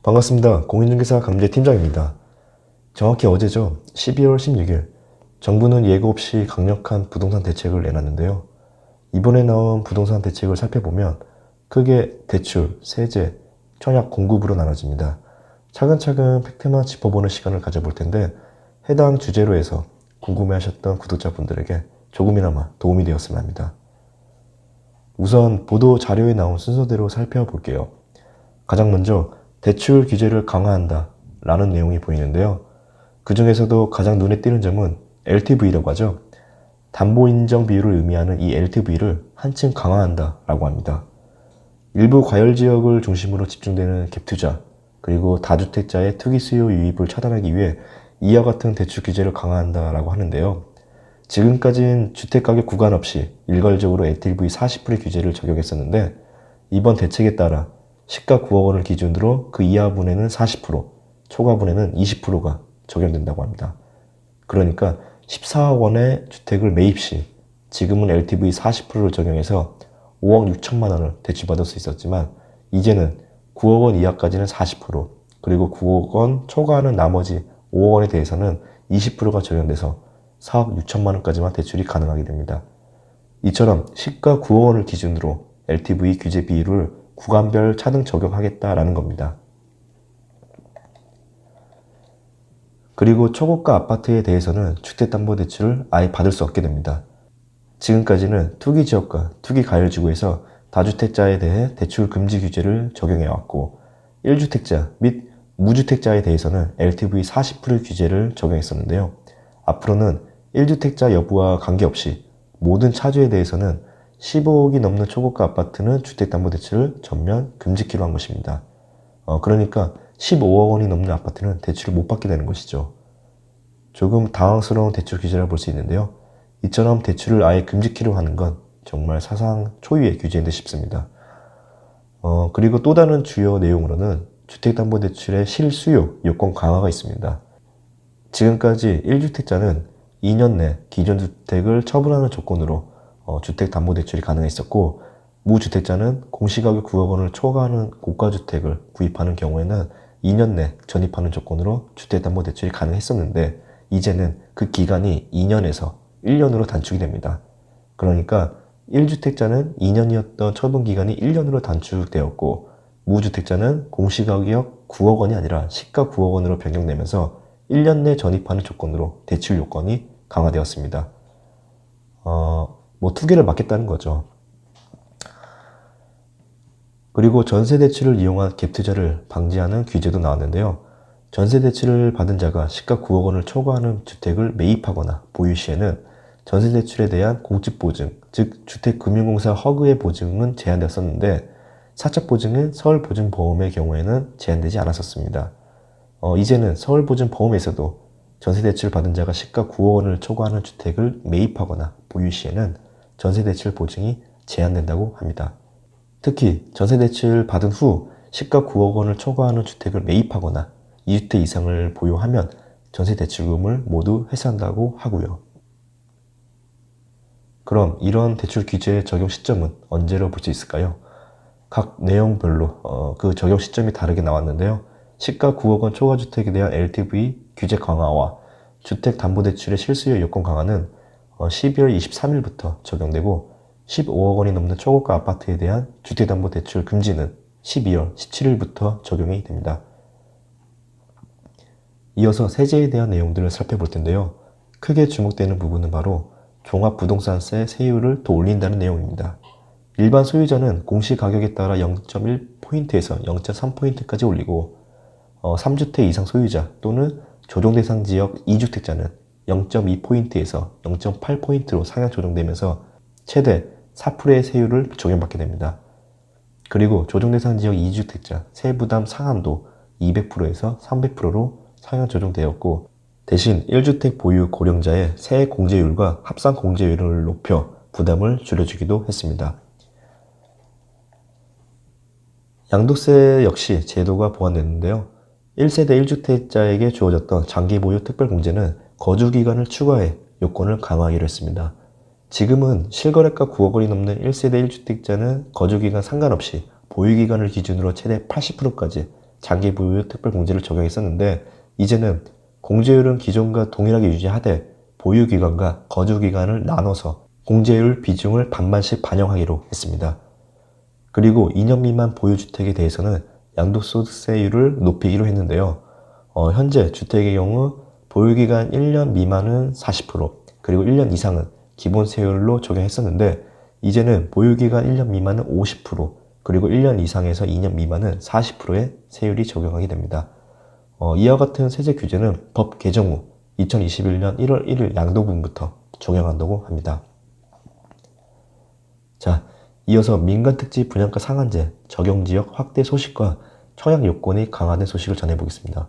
반갑습니다. 공인중개사 강민재 팀장입니다. 정확히 어제죠. 12월 16일 정부는 예고 없이 강력한 부동산 대책을 내놨는데요. 이번에 나온 부동산 대책을 살펴보면 크게 대출, 세제, 청약 공급으로 나눠집니다. 차근차근 팩트만 짚어보는 시간을 가져볼 텐데 해당 주제로 해서 궁금해하셨던 구독자분들에게 조금이나마 도움이 되었으면 합니다. 우선 보도 자료에 나온 순서대로 살펴볼게요. 가장 먼저 대출 규제를 강화한다 라는 내용이 보이는데요. 그 중에서도 가장 눈에 띄는 점은 LTV라고 하죠. 담보인정 비율을 의미하는 이 LTV를 한층 강화한다 라고 합니다. 일부 과열지역을 중심으로 집중되는 갭투자 그리고 다주택자의 투기 수요 유입을 차단하기 위해 이와 같은 대출 규제를 강화한다 라고 하는데요. 지금까지는 주택가격 구간 없이 일괄적으로 LTV 40%의 규제를 적용했었는데 이번 대책에 따라 시가 9억 원을 기준으로 그 이하분에는 40%, 초과분에는 20%가 적용된다고 합니다. 그러니까 14억 원의 주택을 매입 시 지금은 LTV 40%를 적용해서 5억 6천만 원을 대출받을 수 있었지만 이제는 9억 원 이하까지는 40%, 그리고 9억 원 초과하는 나머지 5억 원에 대해서는 20%가 적용돼서 4억 6천만 원까지만 대출이 가능하게 됩니다. 이처럼 시가 9억 원을 기준으로 LTV 규제 비율을 구간별 차등 적용하겠다라는 겁니다. 그리고 초고가 아파트에 대해서는 주택담보대출을 아예 받을 수 없게 됩니다. 지금까지는 투기지역과 투기가열지구에서 다주택자에 대해 대출 금지 규제를 적용해왔고 1주택자 및 무주택자에 대해서는 LTV 40% 규제를 적용했었는데요. 앞으로는 1주택자 여부와 관계없이 모든 차주에 대해서는 15억이 넘는 초고가 아파트는 주택담보대출을 전면 금지키로 한 것입니다. 그러니까 15억 원이 넘는 아파트는 대출을 못 받게 되는 것이죠. 조금 당황스러운 대출 규제라 볼 수 있는데요. 이처럼 대출을 아예 금지키로 하는 건 정말 사상 초유의 규제인 듯 싶습니다. 그리고 또 다른 주요 내용으로는 주택담보대출의 실수요 요건 강화가 있습니다. 지금까지 1주택자는 2년 내 기존 주택을 처분하는 조건으로 주택담보대출이 가능했었고 무주택자는 공시가격 9억 원을 초과하는 고가주택을 구입하는 경우에는 2년 내 전입하는 조건으로 주택담보대출이 가능했었는데 이제는 그 기간이 2년에서 1년으로 단축이 됩니다. 그러니까 1주택자는 2년이었던 처분기간이 1년으로 단축되었고 무주택자는 공시가격 9억 원이 아니라 시가 9억 원으로 변경되면서 1년 내 전입하는 조건으로 대출 요건이 강화되었습니다. 투기를 막겠다는 거죠. 그리고 전세대출을 이용한 갭투자를 방지하는 규제도 나왔는데요. 전세대출을 받은 자가 시가 9억 원을 초과하는 주택을 매입하거나 보유 시에는 전세대출에 대한 공집보증, 즉 주택금융공사 허그의 보증은 제한되었었는데 사적보증은 서울보증보험의 경우에는 제한되지 않았었습니다. 이제는 서울보증보험에서도 전세대출 받은 자가 시가 9억 원을 초과하는 주택을 매입하거나 보유 시에는 전세대출 보증이 제한된다고 합니다. 특히 전세대출 받은 후 시가 9억 원을 초과하는 주택을 매입하거나 2주택 이상을 보유하면 전세대출금을 모두 회수한다고 하고요. 그럼 이런 대출 규제의 적용 시점은 언제로 볼 수 있을까요? 각 내용별로 그 적용 시점이 다르게 나왔는데요. 시가 9억 원 초과주택에 대한 LTV 규제 강화와 주택담보대출의 실수요 요건 강화는 12월 23일부터 적용되고 15억 원이 넘는 초고가 아파트에 대한 주택담보대출 금지는 12월 17일부터 적용이 됩니다. 이어서 세제에 대한 내용들을 살펴볼 텐데요. 크게 주목되는 부분은 바로 종합부동산세 세율을 더 올린다는 내용입니다. 일반 소유자는 공시가격에 따라 0.1포인트에서 0.3포인트까지 올리고 3주택 이상 소유자 또는 조정대상 지역 2주택자는 0.2포인트에서 0.8포인트로 상향 조정되면서 최대 4%의 세율을 적용받게 됩니다. 그리고 조정대상 지역 2주택자 세부담 상한도 200%에서 300%로 상향 조정되었고 대신 1주택 보유 고령자의 세액 공제율과 합산 공제율을 높여 부담을 줄여주기도 했습니다. 양도세 역시 제도가 보완됐는데요. 1세대 1주택자에게 주어졌던 장기보유 특별공제는 거주기간을 추가해 요건을 강화하기로 했습니다. 지금은 실거래가 9억 원이 넘는 1세대 1주택자는 거주기간 상관없이 보유기간을 기준으로 최대 80%까지 장기 보유 특별공제를 적용했었는데 이제는 공제율은 기존과 동일하게 유지하되 보유기간과 거주기간을 나눠서 공제율 비중을 반반씩 반영하기로 했습니다. 그리고 2년 미만 보유주택에 대해서는 양도소득세율을 높이기로 했는데요. 현재 주택의 경우 보유기간 1년 미만은 40%, 그리고 1년 이상은 기본세율로 적용했었는데 이제는 보유기간 1년 미만은 50%, 그리고 1년 이상에서 2년 미만은 40%의 세율이 적용하게 됩니다. 이와 같은 세제 규제는 법 개정 후 2021년 1월 1일 양도분부터 적용한다고 합니다. 자, 이어서 민간특지 분양가 상한제 적용지역 확대 소식과 청약 요건이 강화된 소식을 전해보겠습니다.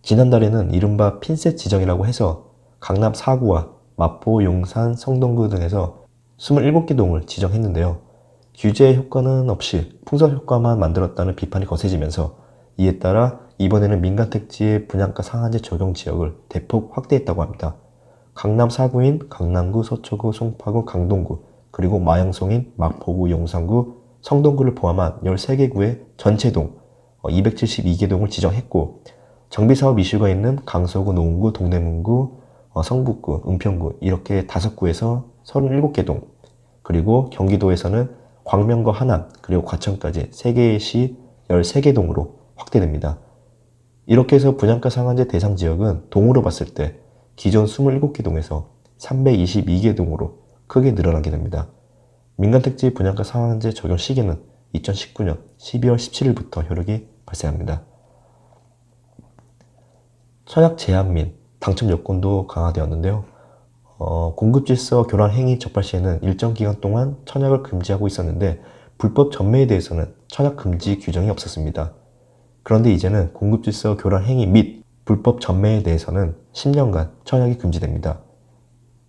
지난달에는 이른바 핀셋 지정이라고 해서 강남 4구와 마포, 용산, 성동구 등에서 27개 동을 지정했는데요. 규제의 효과는 없이 풍선 효과만 만들었다는 비판이 거세지면서 이에 따라 이번에는 민간택지의 분양가 상한제 적용 지역을 대폭 확대했다고 합니다. 강남 4구인 강남구, 서초구, 송파구, 강동구, 그리고 마영송인 마포구, 용산구, 성동구를 포함한 13개 구의 전체 동 272개 동을 지정했고 정비사업 이슈가 있는 강서구, 노원구, 동대문구, 성북구, 은평구 이렇게 5구에서 37개 동, 그리고 경기도에서는 광명과 하남, 그리고 과천까지 3개의 시 13개 동으로 확대됩니다. 이렇게 해서 분양가 상한제 대상 지역은 동으로 봤을 때 기존 27개 동에서 322개 동으로 크게 늘어나게 됩니다. 민간택지 분양가 상한제 적용 시기는 2019년 12월 17일부터 효력이 발생합니다. 청약 제한 및 당첨 요건도 강화되었는데요. 공급질서 교란 행위 적발 시에는 일정 기간 동안 청약을 금지하고 있었는데 불법 전매에 대해서는 청약 금지 규정이 없었습니다. 그런데 이제는 공급질서 교란 행위 및 불법 전매에 대해서는 10년간 청약이 금지됩니다.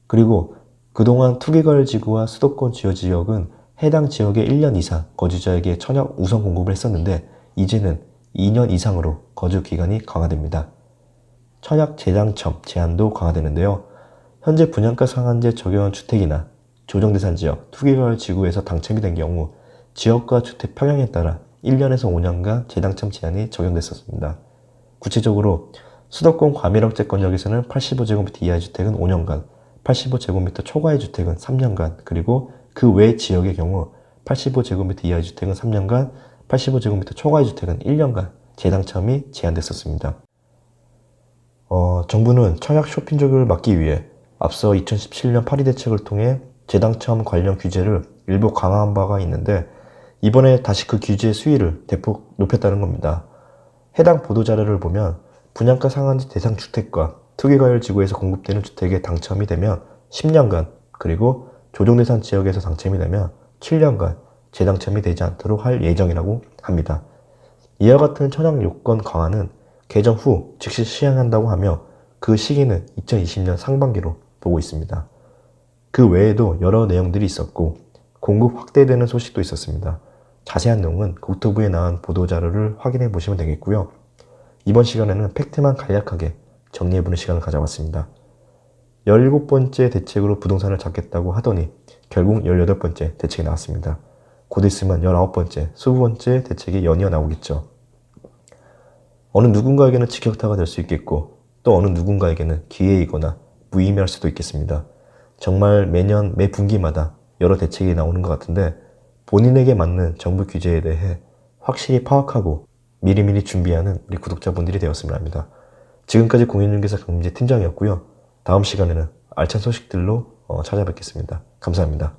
그리고 그동안 투기과열지구와 수도권 주요 지역은 해당 지역의 1년 이상 거주자에게 청약 우선 공급을 했었는데 이제는 2년 이상으로 거주 기간이 강화됩니다. 청약 재당첨 제한도 강화되는데요. 현재 분양가 상한제 적용한 주택이나 조정대상 지역, 투기과열 지구에서 당첨이 된 경우 지역과 주택 평형에 따라 1년에서 5년간 재당첨 제한이 적용됐었습니다. 구체적으로 수도권 과밀억제권역에서는 85제곱미터 이하의 주택은 5년간, 85제곱미터 초과의 주택은 3년간, 그리고 그 외 지역의 경우 85제곱미터 이하의 주택은 3년간, 85제곱미터 초과의 주택은 1년간 재당첨이 제한됐었습니다. 정부는 청약 쇼핑족을 막기 위해 앞서 2017년 파리 대책을 통해 재당첨 관련 규제를 일부 강화한 바가 있는데 이번에 다시 그 규제의 수위를 대폭 높였다는 겁니다. 해당 보도자료를 보면 분양가 상한제 대상 주택과 투기과열 지구에서 공급되는 주택에 당첨이 되면 10년간, 그리고 조정대상 지역에서 당첨이 되면 7년간 재당첨이 되지 않도록 할 예정이라고 합니다. 이와 같은 청약 요건 강화는 개정 후 즉시 시행한다고 하며 그 시기는 2020년 상반기로 보고 있습니다. 그 외에도 여러 내용들이 있었고 공급 확대되는 소식도 있었습니다. 자세한 내용은 국토부에 나온 보도자료를 확인해 보시면 되겠고요. 이번 시간에는 팩트만 간략하게 정리해보는 시간을 가져왔습니다. 17번째 대책으로 부동산을 잡겠다고 하더니 결국 18번째 대책이 나왔습니다. 곧 있으면 19번째, 20번째 대책이 연이어 나오겠죠. 어느 누군가에게는 직격타가 될 수 있겠고 또 어느 누군가에게는 기회이거나 무의미할 수도 있겠습니다. 정말 매년 매 분기마다 여러 대책이 나오는 것 같은데 본인에게 맞는 정부 규제에 대해 확실히 파악하고 미리미리 준비하는 우리 구독자분들이 되었으면 합니다. 지금까지 공인중개사 강민재 팀장이었고요. 다음 시간에는 알찬 소식들로 찾아뵙겠습니다. 감사합니다.